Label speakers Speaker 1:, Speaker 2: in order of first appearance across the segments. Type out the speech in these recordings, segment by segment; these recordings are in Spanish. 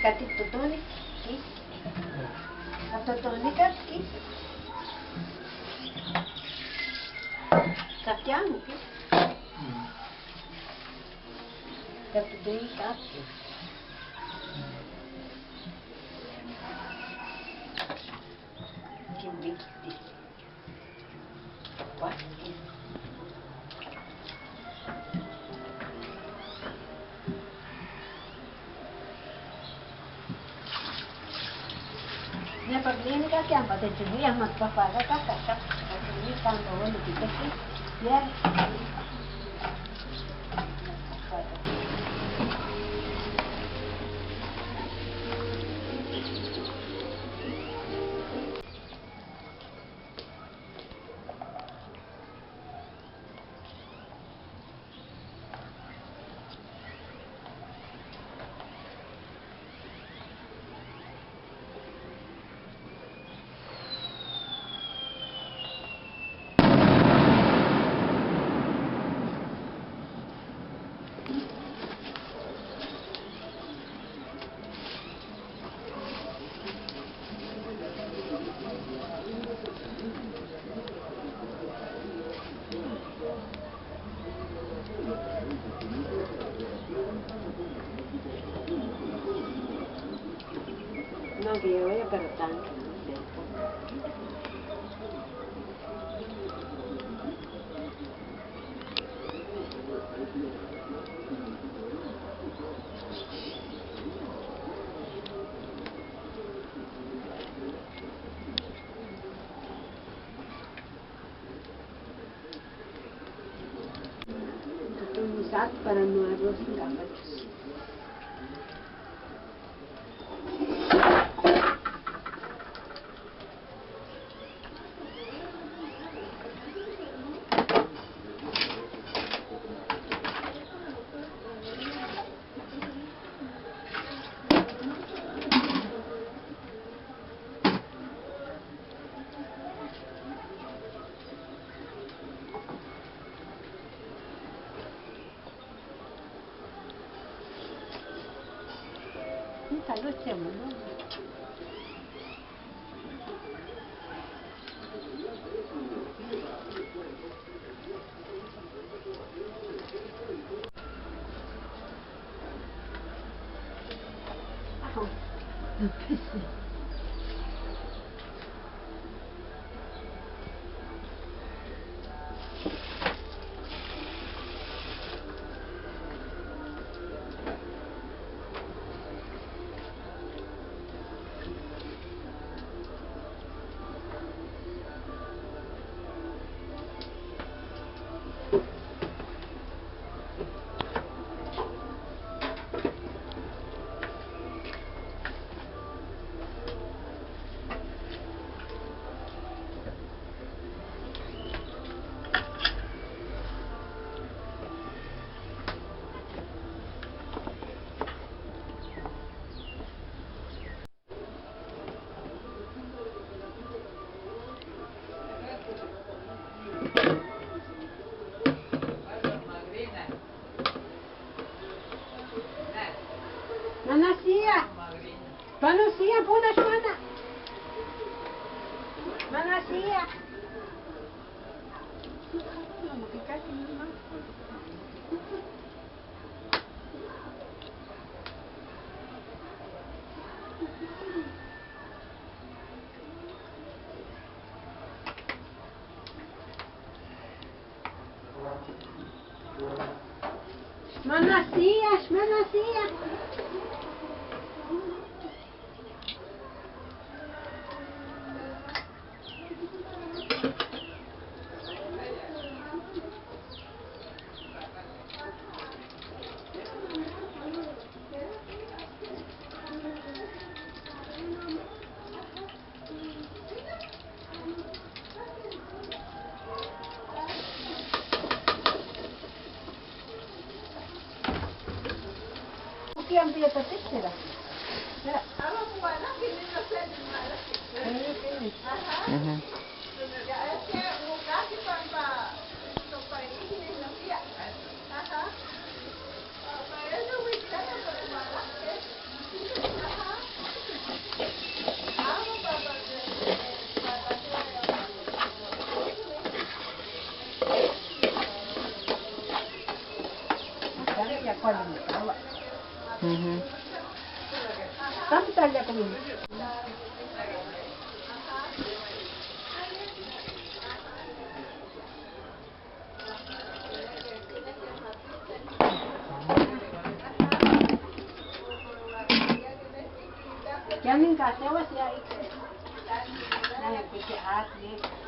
Speaker 1: Kati tutunik, kis. Atutunikat, kis. Sakyan, kis. Katutunikat, kis. Kimbik, kis. What, kis. Ne paglini ka kya pate chuni हम papaga ka ka paglini काम हो लिखी कैसे यार no que yo vaya pero tanto utilizado para nuevos gabachos. Salud, chamo, ¿no? Manasia, Manasia, punas mana? Manasia. Manasías, manasías. Yang dia petik sudah. Ya. Apa buat nak ini nak saya di mana? Ini. Aha. Ya, saya muka di tanpa sampai ini nanti ya. Aha. Apa ya tu bicara bermalah ke? Aha. Apa bapa Sekarang ya kau ni tahu. Tanto ya comí. Ya me encanta, voy a hacer ahí. Nada, que se hace.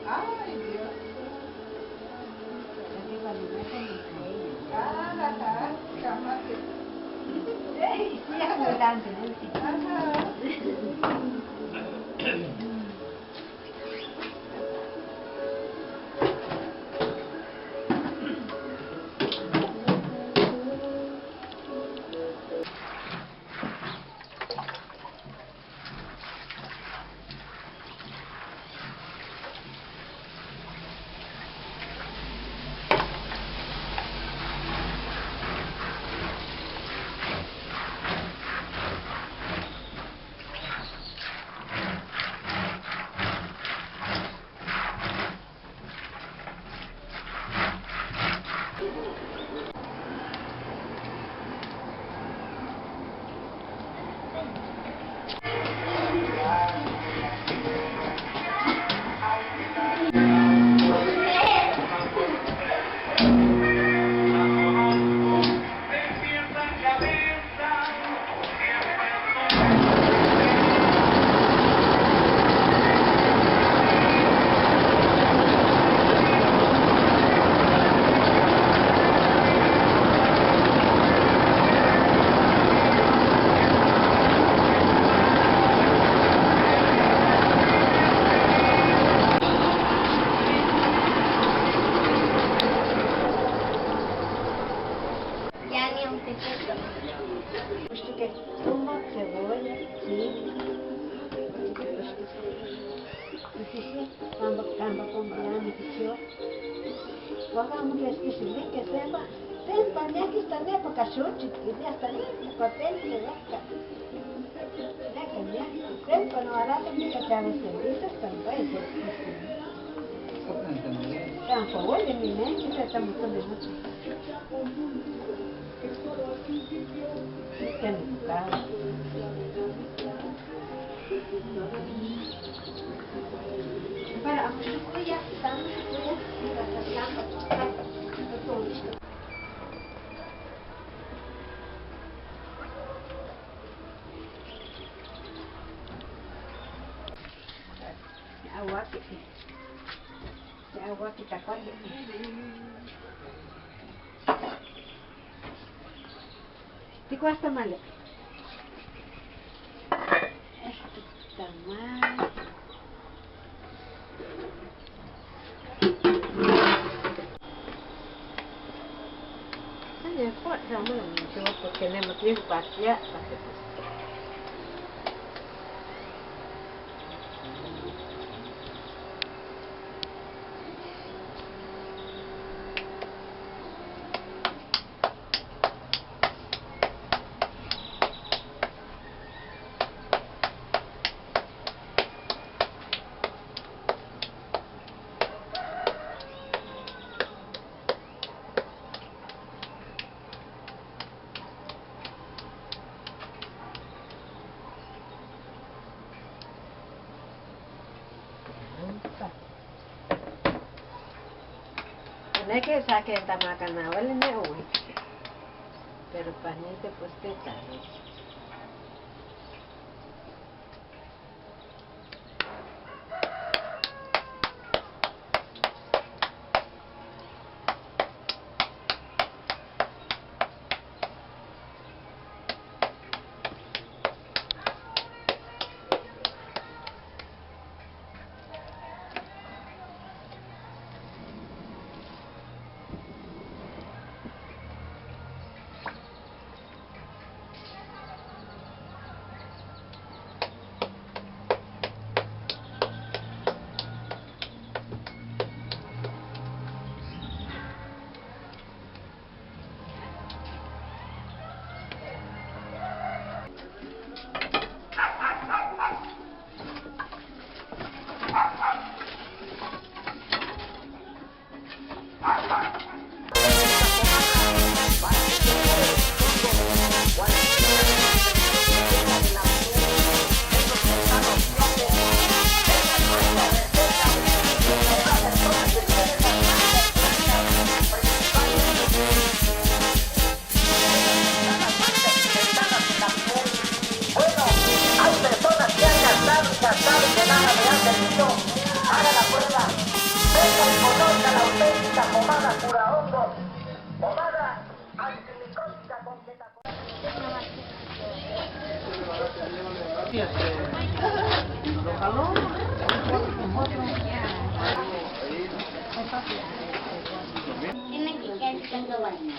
Speaker 1: Ay, Dios. Capaz que... Sí, adelante, Vamos a esquecer que sepa. Sepa, ya que está en época suchi, que ya está en papel que vaca. Ya que ya, sepa, no hará también que te hagas servicios, tampoco es. Tampoco es de mi mente, se está muy con de mucho. Que me tocaba. Para, a mucho ya, estamos ya, agua que te acuerdes. ¿Te cuesta mal? Esto está mal. Después vamos a mucho porque tenemos tiempo para allá.
Speaker 2: que sake tamakana wala na uwi. Pero panite pues que tal.
Speaker 3: Tienen que quedar buscando baño.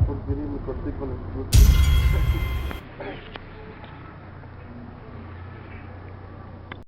Speaker 4: Porque me corté con el